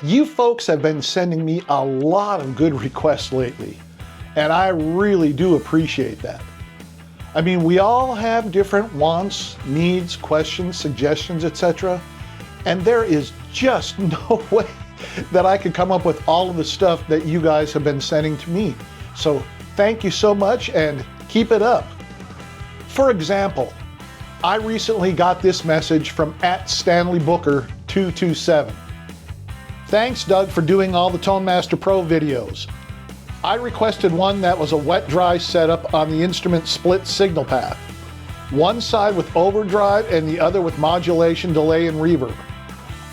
You folks have been sending me a lot of good requests lately, and I really do appreciate that. I mean, we all have different wants, needs, questions, suggestions, etc. And there is just no way that I could come up with all of the stuff that you guys have been sending to me. So thank you so much and keep it up. For example, I recently got this message from @StanleyBooker227. Thanks, Doug, for doing all the Tone Master Pro videos. I requested one that was a wet-dry setup on the instrument split signal path. One side with overdrive and the other with modulation, delay, and reverb.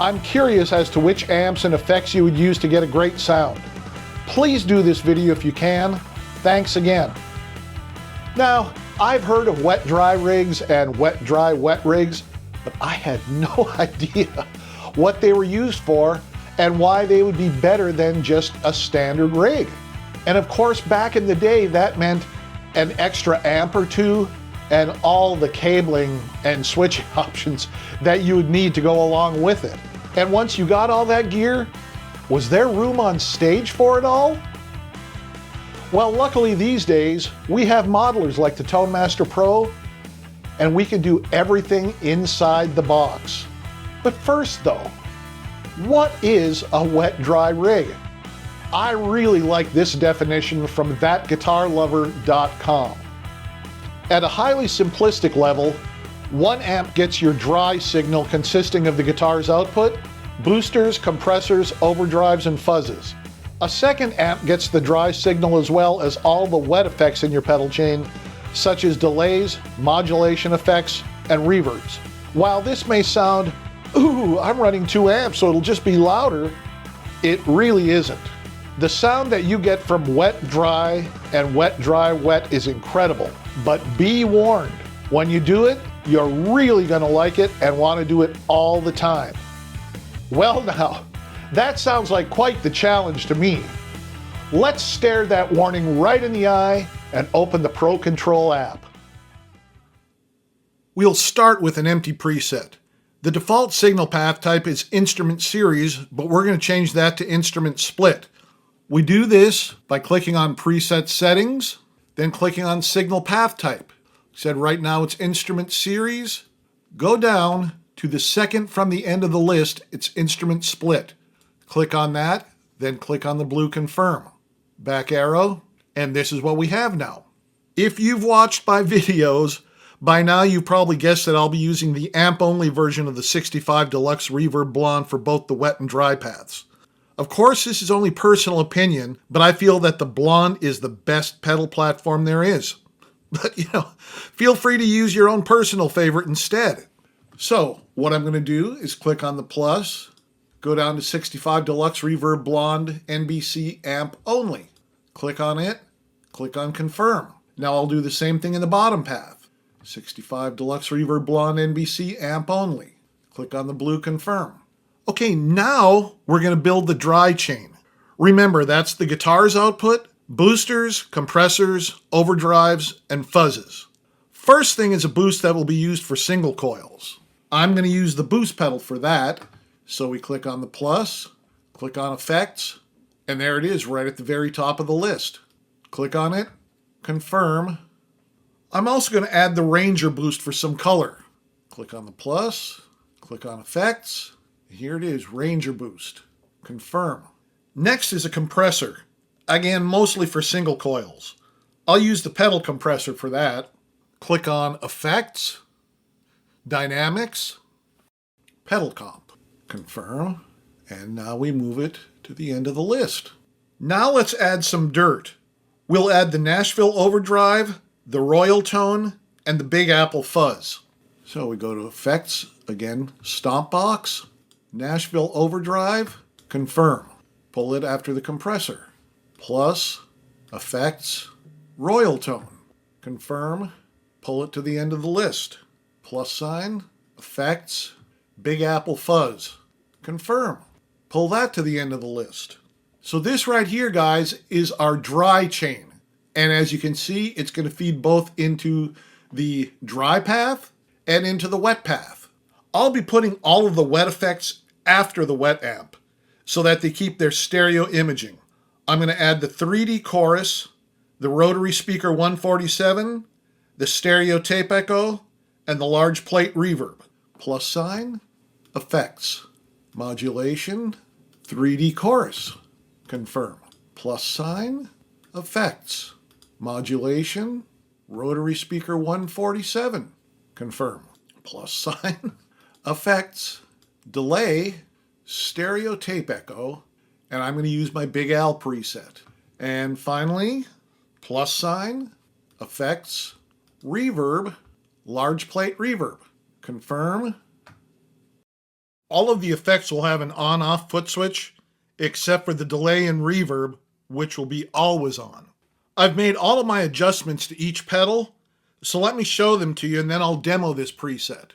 I'm curious as to which amps and effects you would use to get a great sound. Please do this video if you can. Thanks again. Now, I've heard of wet-dry rigs and wet-dry-wet rigs, but I had no idea what they were used for and why they would be better than just a standard rig. And of course, back in the day, that meant an extra amp or two and all the cabling and switching options that you would need to go along with it. And once you got all that gear, was there room on stage for it all? Well, luckily these days, we have modelers like the Tone Master Pro, and we can do everything inside the box. But first though, what is a wet-dry rig? I really like this definition from thatguitarlover.com. At a highly simplistic level, one amp gets your dry signal consisting of the guitar's output, boosters, compressors, overdrives, and fuzzes. A second amp gets the dry signal as well as all the wet effects in your pedal chain, such as delays, modulation effects, and reverbs. While this may sound, ooh, I'm running 2 amps so it'll just be louder, it really isn't. The sound that you get from wet-dry and wet-dry-wet is incredible, but be warned, when you do it, you're really gonna like it and wanna do it all the time. Well now, that sounds like quite the challenge to me. Let's stare that warning right in the eye and open the Pro Control app. We'll start with an empty preset. The default signal path type is instrument series, but we're going to change that to instrument split. We do this by clicking on preset settings, then clicking on signal path type. Said right now it's instrument series. Go down to the second from the end of the list, it's instrument split. Click on that, then click on the blue confirm. Back arrow, and this is what we have now. If you've watched my videos, by now you've probably guessed that I'll be using the amp-only version of the 65 Deluxe Reverb Blonde for both the wet and dry paths. Of course, this is only personal opinion, but I feel that the Blonde is the best pedal platform there is. But, feel free to use your own personal favorite instead. So, what I'm going to do is click on the plus, go down to 65 Deluxe Reverb Blonde NBC amp only. Click on it, click on confirm. Now I'll do the same thing in the bottom path. 65 Deluxe Reverb Blonde NBC amp only. Click on the blue confirm. Okay, now we're going to build the dry chain. Remember, that's the guitar's output, boosters, compressors, overdrives, and fuzzes. First thing is a boost that will be used for single coils. I'm going to use the boost pedal for that. So we click on the plus, click on effects, and there it is right at the very top of the list. Click on it, confirm. I'm also going to add the Ranger boost for some color. Click on the plus, click on effects. Here it is, Ranger boost. Confirm. Next is a compressor. Again, mostly for single coils. I'll use the pedal compressor for that. Click on effects, dynamics, pedal comp. Confirm. And now we move it to the end of the list. Now let's add some dirt. We'll add the Nashville Overdrive, the Royal Tone, and the Big Apple Fuzz. So we go to Effects, again, Stomp Box, Nashville Overdrive, confirm. Pull it after the compressor. Plus, Effects, Royal Tone, confirm, pull it to the end of the list. Plus sign, Effects, Big Apple Fuzz, confirm. Pull that to the end of the list. So this right here, guys, is our dry chain. And as you can see, it's going to feed both into the dry path and into the wet path. I'll be putting all of the wet effects after the wet amp. so that they keep their stereo imaging. I'm going to add the 3D chorus, the rotary speaker 147, the stereo tape echo, and the large plate reverb. Plus sign, effects, modulation, 3D chorus, confirm. Plus sign, effects, modulation, rotary speaker 147, confirm. Plus sign, effects, delay, stereo tape echo, and I'm going to use my Big Al preset. And finally, plus sign, effects, reverb, large plate reverb, confirm. All of the effects will have an on-off foot switch, except for the delay and reverb, which will be always on. I've made all of my adjustments to each pedal, so let me show them to you and then I'll demo this preset.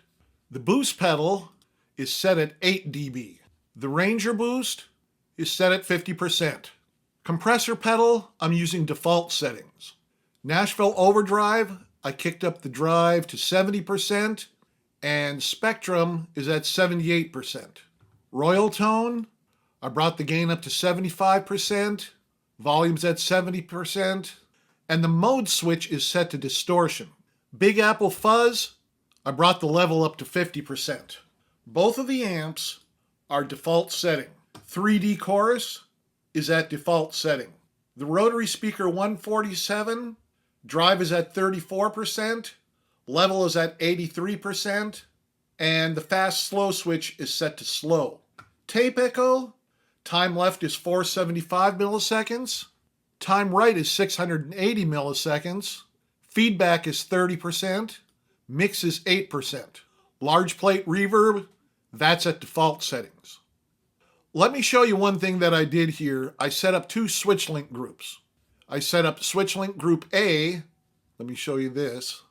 The boost pedal is set at 8 dB. The Ranger boost is set at 50%. Compressor pedal, I'm using default settings. Nashville overdrive, I kicked up the drive to 70%, and Spectrum is at 78%. Royal Tone, I brought the gain up to 75%, volume's at 70%, and the mode switch is set to distortion. Big Apple Fuzz, I brought the level up to 50%. Both of the amps are default setting. 3D chorus is at default setting. The rotary speaker 147, drive is at 34%, level is at 83%, and the fast slow switch is set to slow. Tape echo, time left is 475 milliseconds, time right is 680 milliseconds, feedback is 30%, mix is 8%. Large plate reverb, that's at default settings. Let me show you one thing that I did here. I set up two switch link groups. I set up switch link group A, let me show you this,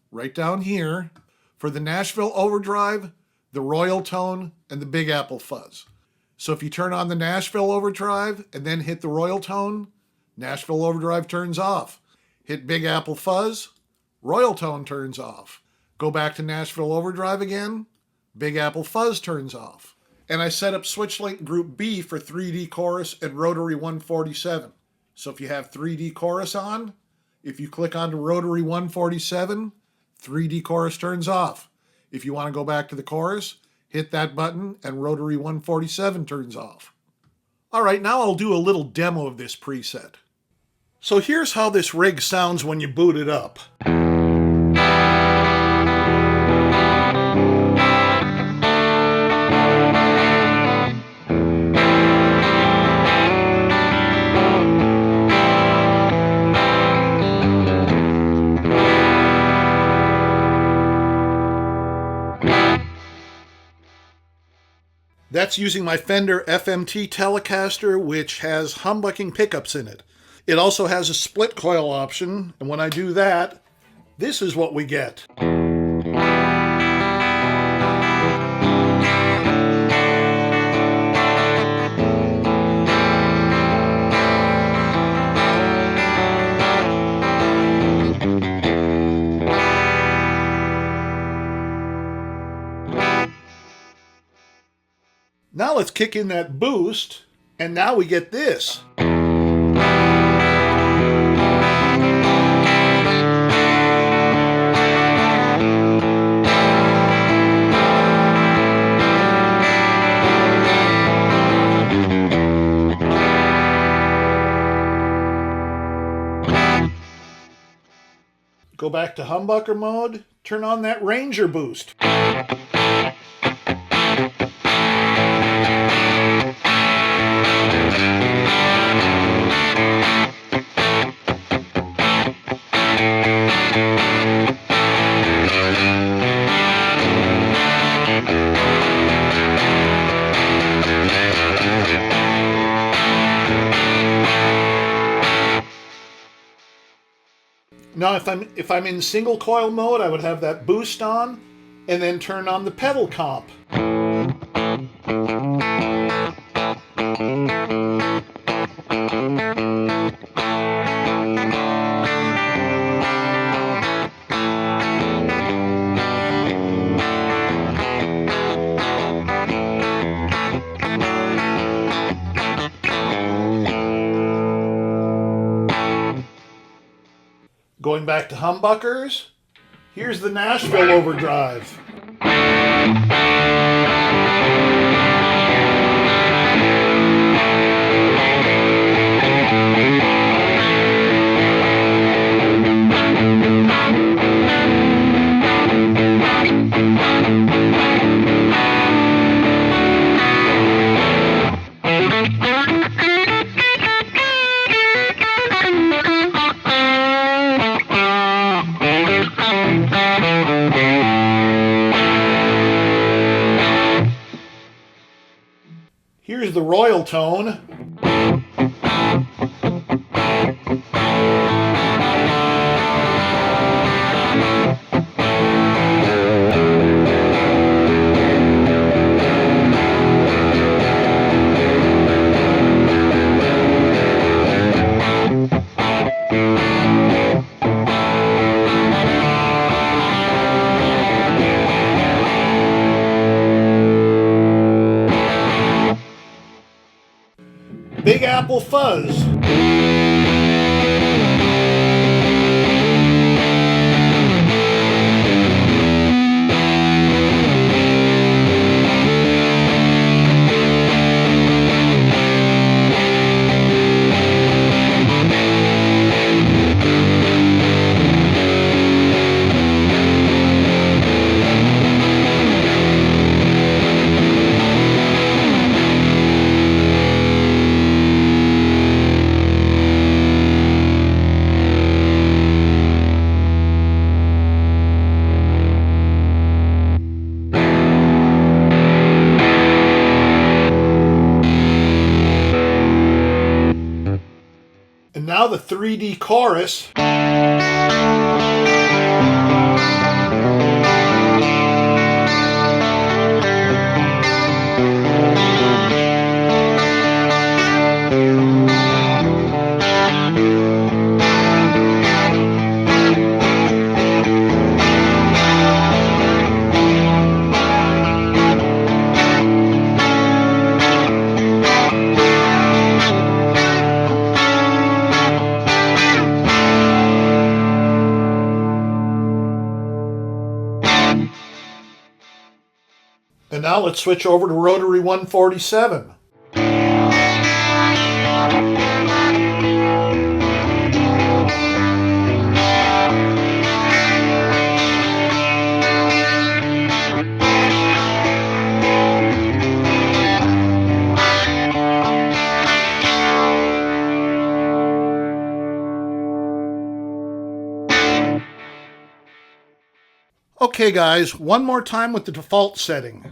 right down here, for the Nashville Overdrive, the Royal Tone, and the Big Apple Fuzz. So if you turn on the Nashville Overdrive and then hit the Royal Tone, Nashville Overdrive turns off. Hit Big Apple Fuzz, Royal Tone turns off. Go back to Nashville Overdrive again, Big Apple Fuzz turns off. And I set up switch link group B for 3D chorus and rotary 147. So if you have 3D chorus on, if you click onto rotary 147, 3D chorus turns off. If you want to go back to the chorus, hit that button and rotary 147 turns off. All right, now I'll do a little demo of this preset. So here's how this rig sounds when you boot it up. That's using my Fender FMT Telecaster, which has humbucking pickups in it. It also has a split coil option, and when I do that, this is what we get. Now let's kick in that boost, and now we get this. Go back to humbucker mode, turn on that Ranger boost. Now if I'm in single coil mode, I would have that boost on and then turn on the pedal comp. Going back to humbuckers, here's the Nashville overdrive. Here's the Royal Tone. Big Apple Fuzz. And now the 3D chorus. And now let's switch over to Rotary 147. Okay guys, one more time with the default setting.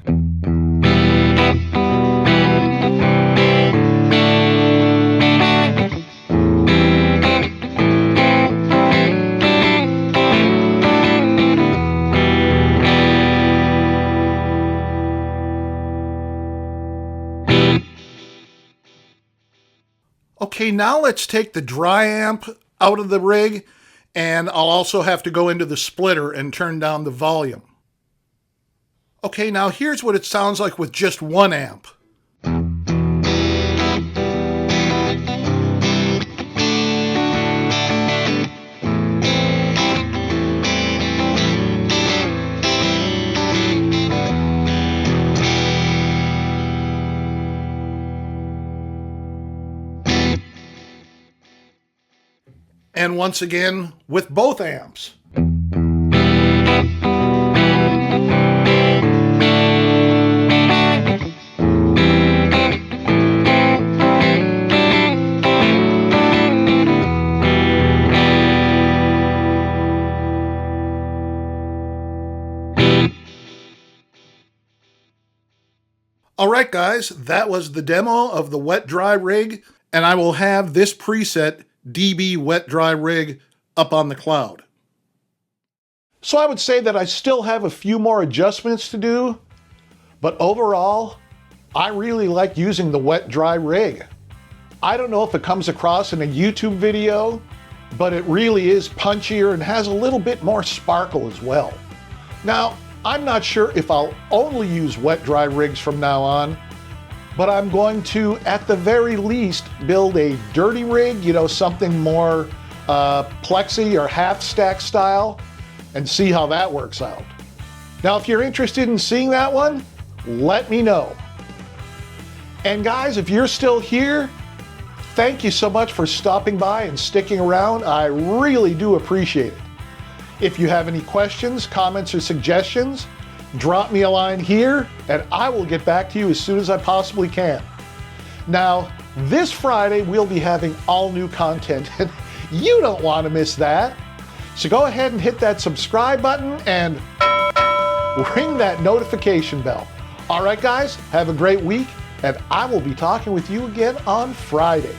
Okay, now let's take the dry amp out of the rig, and I'll also have to go into the splitter and turn down the volume. Okay, now here's what it sounds like with just one amp. And once again, with both amps. Alright guys, that was the demo of the wet dry rig, and I will have this preset DB wet dry rig up on the cloud. So I would say that I still have a few more adjustments to do, but overall, I really like using the wet dry rig. I don't know if it comes across in a YouTube video, but it really is punchier and has a little bit more sparkle as well. Now, I'm not sure if I'll only use wet dry rigs from now on, but I'm going to, at the very least, build a dirty rig, you know, something more plexi or half stack style and see how that works out. Now, if you're interested in seeing that one, let me know. And guys, if you're still here, thank you so much for stopping by and sticking around. I really do appreciate it. If you have any questions, comments, or suggestions, drop me a line here and I will get back to you as soon as I possibly can. Now, this Friday, we'll be having all new content and you don't want to miss that. So go ahead and hit that subscribe button and ring that notification bell. All right, guys, have a great week and I will be talking with you again on Friday.